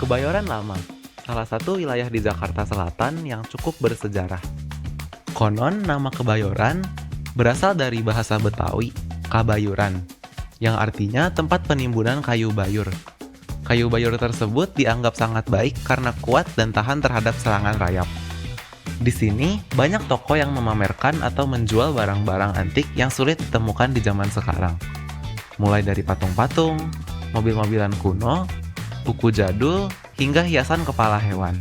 Kebayoran Lama, salah satu wilayah di Jakarta Selatan yang cukup bersejarah. Konon nama Kebayoran berasal dari bahasa Betawi, kabayuran, yang artinya tempat penimbunan kayu bayur. Kayu bayur tersebut dianggap sangat baik karena kuat dan tahan terhadap serangan rayap. Di sini, banyak toko yang memamerkan atau menjual barang-barang antik yang sulit ditemukan di zaman sekarang. Mulai dari patung-patung, mobil-mobilan kuno, buku jadul, hingga hiasan kepala hewan.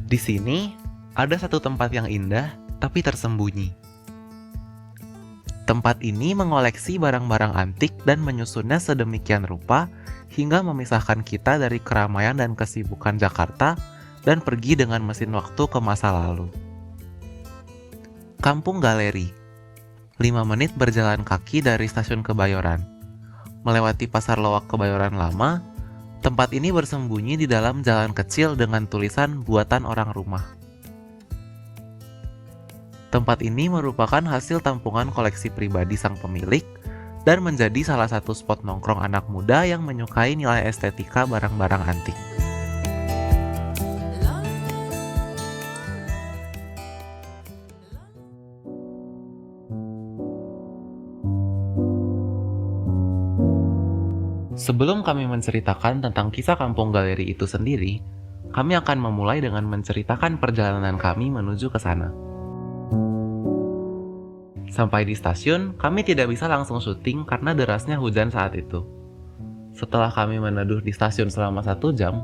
Di sini, ada satu tempat yang indah tapi tersembunyi. Tempat ini mengoleksi barang-barang antik dan menyusunnya sedemikian rupa hingga memisahkan kita dari keramaian dan kesibukan Jakarta dan pergi dengan mesin waktu ke masa lalu. Kampung Galeri, 5 menit berjalan kaki dari stasiun Kebayoran. Melewati Pasar Loak Kebayoran Lama, tempat ini bersembunyi di dalam jalan kecil dengan tulisan buatan orang rumah. Tempat ini merupakan hasil tampungan koleksi pribadi sang pemilik dan menjadi salah satu spot nongkrong anak muda yang menyukai nilai estetika barang-barang antik. Sebelum kami menceritakan tentang kisah Kampung Galeri itu sendiri, kami akan memulai dengan menceritakan perjalanan kami menuju ke sana. Sampai di stasiun, kami tidak bisa langsung syuting karena derasnya hujan saat itu. Setelah kami meneduh di stasiun selama 1 jam,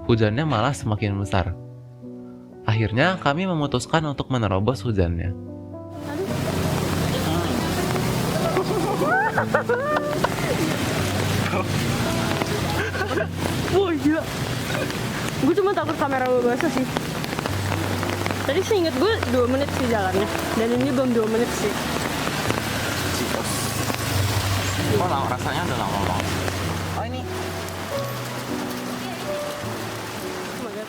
hujannya malah semakin besar. Akhirnya, kami memutuskan untuk menerobos hujannya. Wah gila, gue cuma takut kamera gue basah sih. Tadi seinget gue 2 menit sih jalannya, dan ini belum 2 menit sih. Oh, rasanya udah lama banget. Oh ini. Oh my God.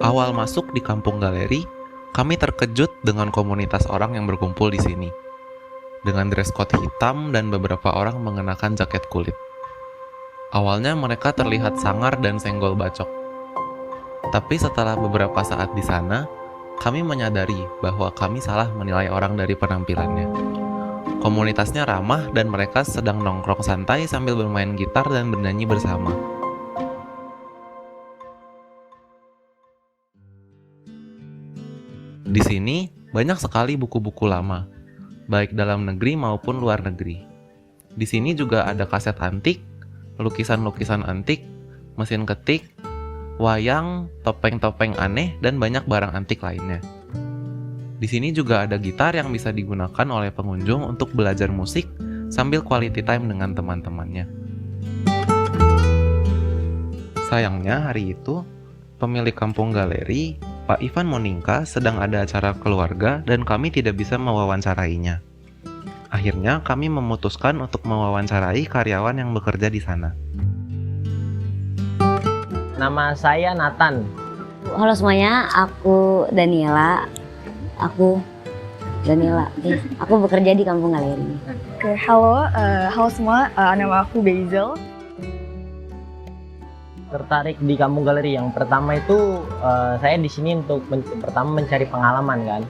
Awal masuk di Kampung Galeri, kami terkejut dengan komunitas orang yang berkumpul di sini. Dengan dress code hitam dan beberapa orang mengenakan jaket kulit. Awalnya mereka terlihat sangar dan senggol bacok. Tapi setelah beberapa saat di sana, kami menyadari bahwa kami salah menilai orang dari penampilannya. Komunitasnya ramah dan mereka sedang nongkrong santai sambil bermain gitar dan bernyanyi bersama. Di sini, banyak sekali buku-buku lama, baik dalam negeri maupun luar negeri. Di sini juga ada kaset antik, lukisan-lukisan antik, mesin ketik, wayang, topeng-topeng aneh, dan banyak barang antik lainnya. Di sini juga ada gitar yang bisa digunakan oleh pengunjung untuk belajar musik sambil quality time dengan teman-temannya. Sayangnya hari itu, pemilik Kampung Galeri, Pak Ivan Moningka, sedang ada acara keluarga dan kami tidak bisa mewawancarainya. Akhirnya kami memutuskan untuk mewawancarai karyawan yang bekerja di sana. Nama saya Nathan. Halo semuanya, aku Daniela. Aku bekerja di Kampung Galeri. Oke, halo semua, nama aku Basil. Tertarik di Kampung Galeri yang pertama itu saya di sini untuk pertama mencari pengalaman kan.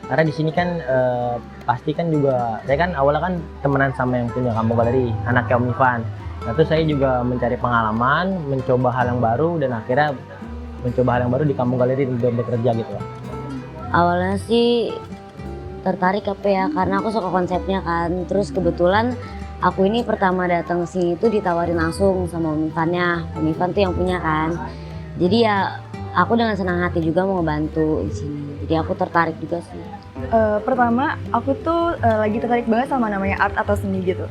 Karena di sini kan pasti kan juga saya kan awalnya kan temenan sama yang punya Kampung Galeri, anaknya Om Ivan. Nah, terus saya juga mencari pengalaman, mencoba hal yang baru dan akhirnya mencoba hal yang baru di Kampung Galeri untuk bekerja gitu lah. Awalnya sih tertarik karena aku suka konsepnya kan. Terus kebetulan aku ini pertama datang sini tuh ditawarin langsung sama Om Ivannya. Om Ivan tuh yang punya kan. Jadi ya aku dengan senang hati juga mau ngebantu di sini. Jadi aku tertarik juga sih. Pertama, aku tuh lagi tertarik banget sama namanya art atau seni gitu.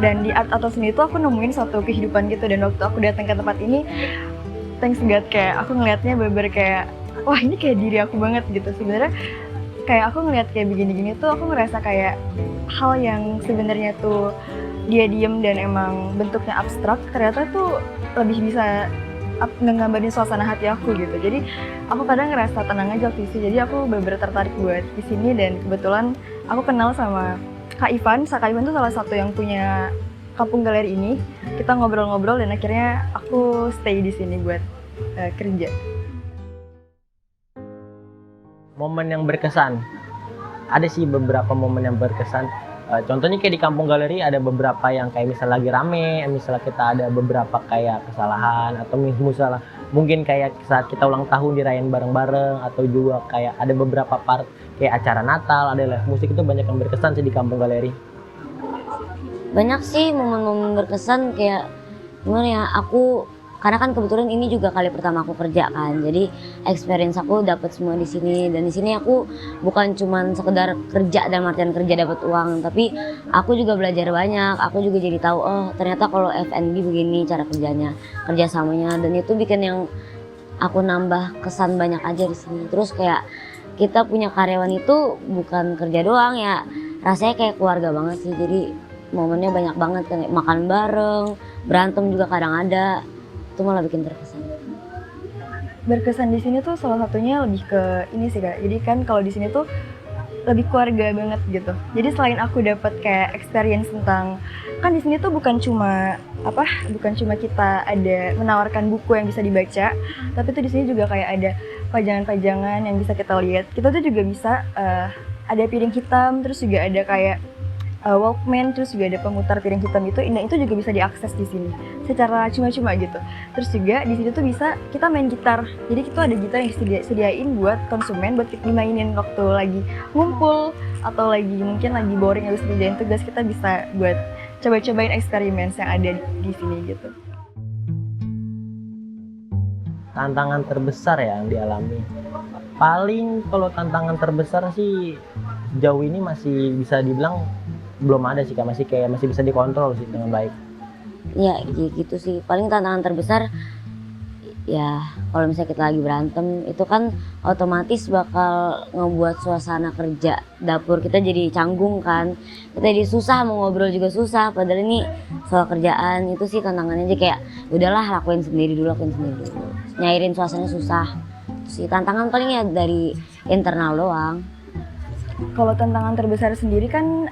Dan di art atau seni itu aku nemuin suatu kehidupan gitu. Dan waktu aku datang ke tempat ini, thanks God, kayak aku ngelihatnya bener-bener kayak, wah ini kayak diri aku banget gitu. Sebenarnya kayak aku ngelihat kayak begini-gini tuh aku ngerasa kayak hal yang sebenarnya tuh dia diem dan emang bentuknya abstrak, ternyata tuh lebih bisa ngegambarin suasana hati aku gitu. Jadi aku kadang ngerasa tenang aja waktu itu. Jadi aku bener-bener tertarik buat di sini, dan kebetulan aku kenal sama Kak Ivan. Kak Ivan tuh salah satu yang punya kampung galeri ini. Kita ngobrol-ngobrol dan akhirnya aku stay di sini buat kerja. Momen yang berkesan, ada sih beberapa momen yang berkesan. Contohnya kayak di kampung galeri ada beberapa yang kayak misalnya lagi rame, misalnya kita ada beberapa kayak kesalahan, atau misalnya mungkin kayak saat kita ulang tahun dirayain bareng-bareng, atau juga kayak ada beberapa part kayak acara Natal, ada live musik, itu banyak yang berkesan sih di kampung galeri. Banyak sih momen-momen berkesan, kayak gimana ya, aku karena kan kebetulan ini juga kali pertama aku kerja kan, jadi experience aku dapat semua di sini. Dan di sini aku bukan cuman sekedar kerja dalam artian kerja dapat uang, tapi aku juga belajar banyak. Aku juga jadi tahu, oh ternyata kalau F&B begini cara kerjanya, kerjasamanya, dan itu bikin yang aku nambah kesan banyak aja di sini. Terus kayak kita punya karyawan itu bukan kerja doang ya, rasanya kayak keluarga banget sih. Jadi momennya banyak banget, kayak makan bareng, berantem juga kadang ada. Itu malah bikin terkesan. Berkesan di sini tuh salah satunya lebih ke ini sih Kak. Jadi kan kalau di sini tuh lebih keluarga banget gitu. Jadi selain aku dapat kayak experience tentang, kan di sini tuh bukan cuma kita ada menawarkan buku yang bisa dibaca, tapi tuh di sini juga kayak ada pajangan-pajangan yang bisa kita lihat. Kita tuh juga bisa ada piring hitam, terus juga ada kayak Walkman, terus juga ada pemutar piring hitam itu, nah itu juga bisa diakses di sini secara cuma-cuma gitu. Terus juga di sini tuh bisa kita main gitar. Jadi itu ada gitar yang sediain buat konsumen buat dimainin waktu lagi ngumpul atau mungkin lagi boring habis kerjain tugas, kita bisa buat coba-cobain eksperimen yang ada di sini gitu. Tantangan terbesar ya yang dialami. Paling kalau tantangan terbesar sih jauh ini masih bisa dibilang belum ada sih Kak, masih bisa dikontrol sih dengan baik. Ya gitu sih, paling tantangan terbesar ya kalau misalnya kita lagi berantem itu kan otomatis bakal ngebuat suasana kerja dapur kita jadi canggung kan, kita jadi susah, mau ngobrol juga susah, padahal ini soal kerjaan. Itu sih tantangannya aja, kayak udahlah lakuin sendiri dulu, nyairin suasananya susah. Itu sih tantangan paling ya dari internal doang. Kalau tantangan terbesar sendiri kan,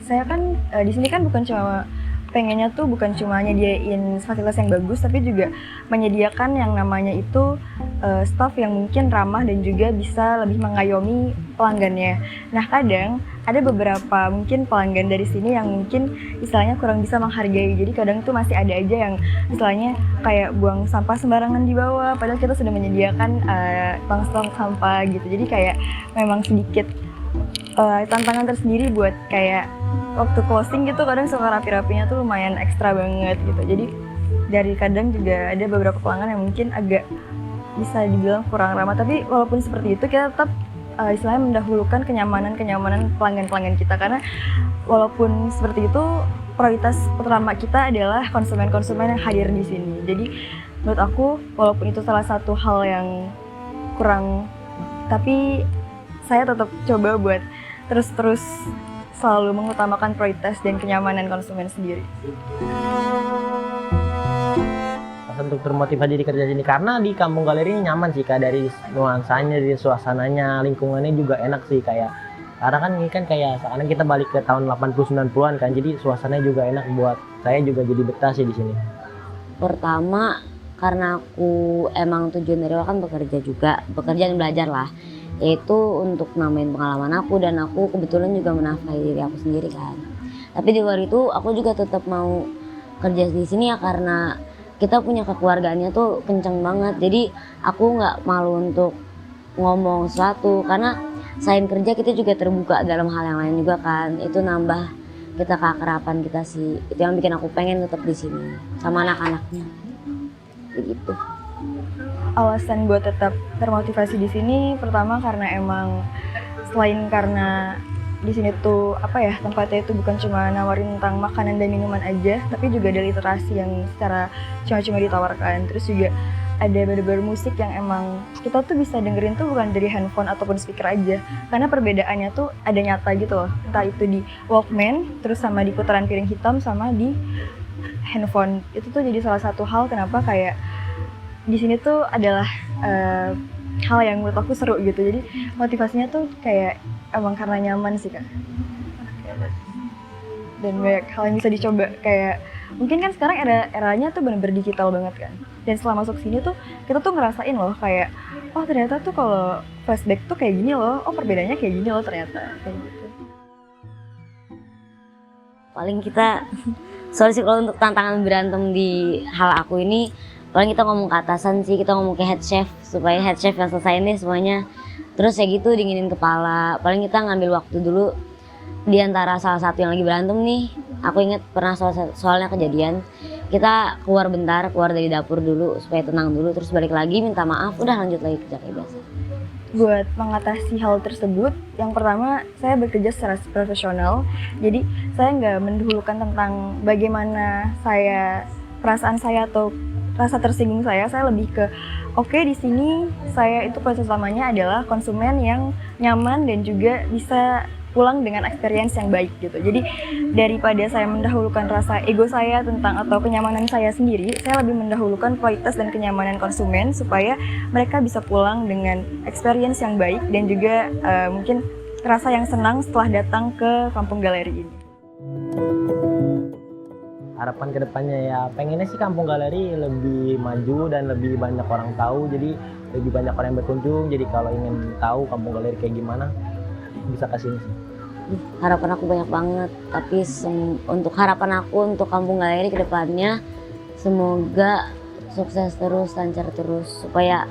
saya kan di sini kan bukan cuma pengennya tuh bukan cuma nyediain fasilitas yang bagus, tapi juga menyediakan yang namanya itu staff yang mungkin ramah dan juga bisa lebih mengayomi pelanggannya. Nah kadang ada beberapa mungkin pelanggan dari sini yang mungkin istilahnya kurang bisa menghargai. Jadi kadang tuh masih ada aja yang istilahnya kayak buang sampah sembarangan di bawah, padahal kita sudah menyediakan tong sampah gitu. Jadi kayak memang sedikit tantangan tersendiri buat kayak waktu closing gitu, kadang suka rapi-rapinya tuh lumayan ekstra banget gitu. Jadi dari kadang juga ada beberapa pelanggan yang mungkin agak bisa dibilang kurang ramah, tapi walaupun seperti itu kita tetap istilahnya mendahulukan kenyamanan pelanggan kita, karena walaupun seperti itu prioritas utama kita adalah konsumen-konsumen yang hadir di sini. Jadi menurut aku walaupun itu salah satu hal yang kurang, tapi saya tetap coba buat terus selalu mengutamakan prioritas dan kenyamanan konsumen sendiri. Untuk termotivasi di kerja sini karena di kampung galeri ini nyaman sih Kak, dari nuansanya, dari suasananya, lingkungannya juga enak sih kayak. Karena kan ini kan kayak sekarang kita balik ke tahun 80-90-an kan, jadi suasananya juga enak buat saya juga jadi betah sih di sini. Pertama karena aku emang tujuan dari awal kan bekerja dan belajar lah, yaitu untuk nambahin pengalaman aku, dan aku kebetulan juga menafkahi diri aku sendiri kan. Tapi di luar itu aku juga tetap mau kerja di sini ya, karena kita punya kekeluargaannya tuh kenceng banget. Jadi aku nggak malu untuk ngomong sesuatu, karena selain kerja kita juga terbuka dalam hal yang lain juga kan. Itu nambah kita keakraban kita sih. Itu yang bikin aku pengen tetap di sini sama anak-anaknya. Begitu. Alasan gue tetap termotivasi di sini pertama karena emang selain karena di sini tuh tempatnya itu bukan cuma nawarin tentang makanan dan minuman aja, tapi juga ada literasi yang secara cuma-cuma ditawarkan. Terus juga ada bener-bener musik yang emang kita tuh bisa dengerin tuh bukan dari handphone ataupun speaker aja, karena perbedaannya tuh ada nyata gitu loh, entah itu di Walkman, terus sama di putaran piring hitam, sama di handphone. Itu tuh jadi salah satu hal kenapa kayak di sini tuh adalah hal yang menurut aku seru gitu. Jadi motivasinya tuh kayak emang karena nyaman sih Kak. Dan banyak hal yang bisa dicoba, kayak mungkin kan sekarang eranya tuh bener-bener digital banget kan. Dan setelah masuk sini tuh kita tuh ngerasain loh kayak oh ternyata tuh kalau flashback tuh kayak gini loh, oh perbedaannya kayak gini loh ternyata kayak gitu. Paling kita soalnya sih kalau untuk tantangan berantem di hal aku ini paling kita ngomong ke atasan sih, kita ngomong ke head chef supaya head chef yang selesaiin deh semuanya. Terus ya gitu dinginin kepala, paling kita ngambil waktu dulu di antara salah satu yang lagi berantem nih. Aku inget pernah soalnya kejadian kita keluar bentar, keluar dari dapur dulu supaya tenang dulu, terus balik lagi minta maaf, udah lanjut lagi kerja kayak biasa. Buat mengatasi hal tersebut, yang pertama saya bekerja secara profesional. Jadi saya nggak mendahulukan tentang bagaimana perasaan saya atau rasa tersinggung saya lebih ke oke, di sini saya itu proses utamanya adalah konsumen yang nyaman dan juga bisa pulang dengan experience yang baik gitu. Jadi daripada saya mendahulukan rasa ego saya tentang atau kenyamanan saya sendiri, saya lebih mendahulukan kualitas dan kenyamanan konsumen supaya mereka bisa pulang dengan experience yang baik dan juga mungkin rasa yang senang setelah datang ke Kampung Galeri ini. Harapan kedepannya ya pengennya sih Kampung Galeri lebih maju dan lebih banyak orang tahu, jadi lebih banyak orang yang berkunjung. Jadi kalau ingin tahu Kampung Galeri kayak gimana bisa kesini sih. Harapan aku banyak banget, tapi untuk harapan aku untuk Kampung Galeri ke depannya semoga sukses terus, lancar terus, supaya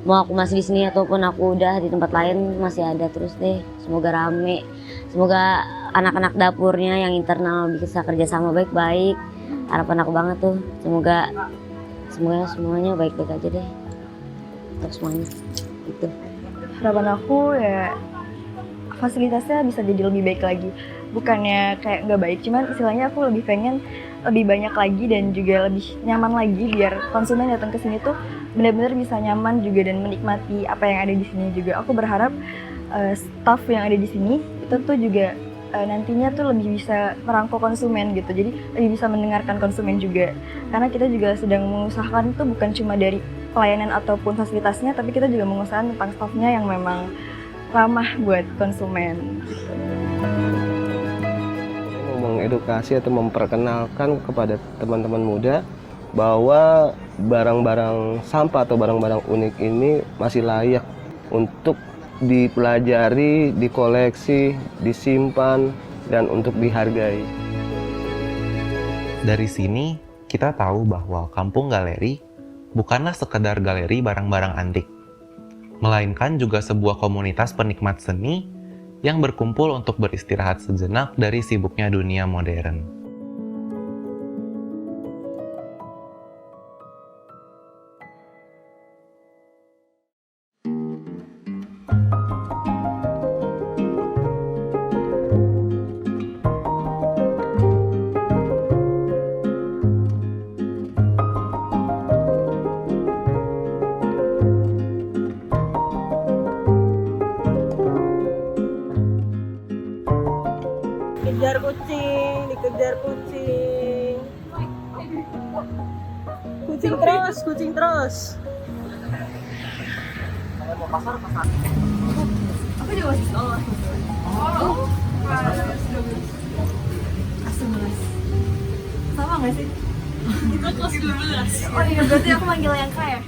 mau aku masih di sini ataupun aku udah di tempat lain masih ada terus deh. Semoga rame, semoga anak-anak dapurnya yang internal bisa kerjasama baik-baik. Harapan aku banget tuh, semoga semuanya baik-baik aja deh untuk semuanya. Itu Harapan aku ya fasilitasnya bisa jadi lebih baik lagi, bukannya kayak nggak baik, cuman istilahnya aku lebih pengen lebih banyak lagi dan juga lebih nyaman lagi biar konsumen datang ke sini tuh benar-benar bisa nyaman juga dan menikmati apa yang ada di sini juga. Aku berharap staff yang ada di sini itu tuh juga nantinya tuh lebih bisa merangkul konsumen gitu, jadi lebih bisa mendengarkan konsumen juga, karena kita juga sedang mengusahakan itu bukan cuma dari pelayanan ataupun fasilitasnya, tapi kita juga mengusahakan tentang staffnya yang memang ramah buat konsumen. Mau mengedukasi atau memperkenalkan kepada teman-teman muda bahwa barang-barang sampah atau barang-barang unik ini masih layak untuk dipelajari, dikoleksi, disimpan, dan untuk dihargai. Dari sini kita tahu bahwa Kampung Galeri bukanlah sekedar galeri barang-barang antik, melainkan juga sebuah komunitas penikmat seni yang berkumpul untuk beristirahat sejenak dari sibuknya dunia modern. Dikejar kucing. Kucing terus. Kalau mau pasar. Aku juga masih sekolah. Oh, kelas 11. Sama nggak sih? Itu kelas 12. Oh iya, berarti aku manggil yang kaya.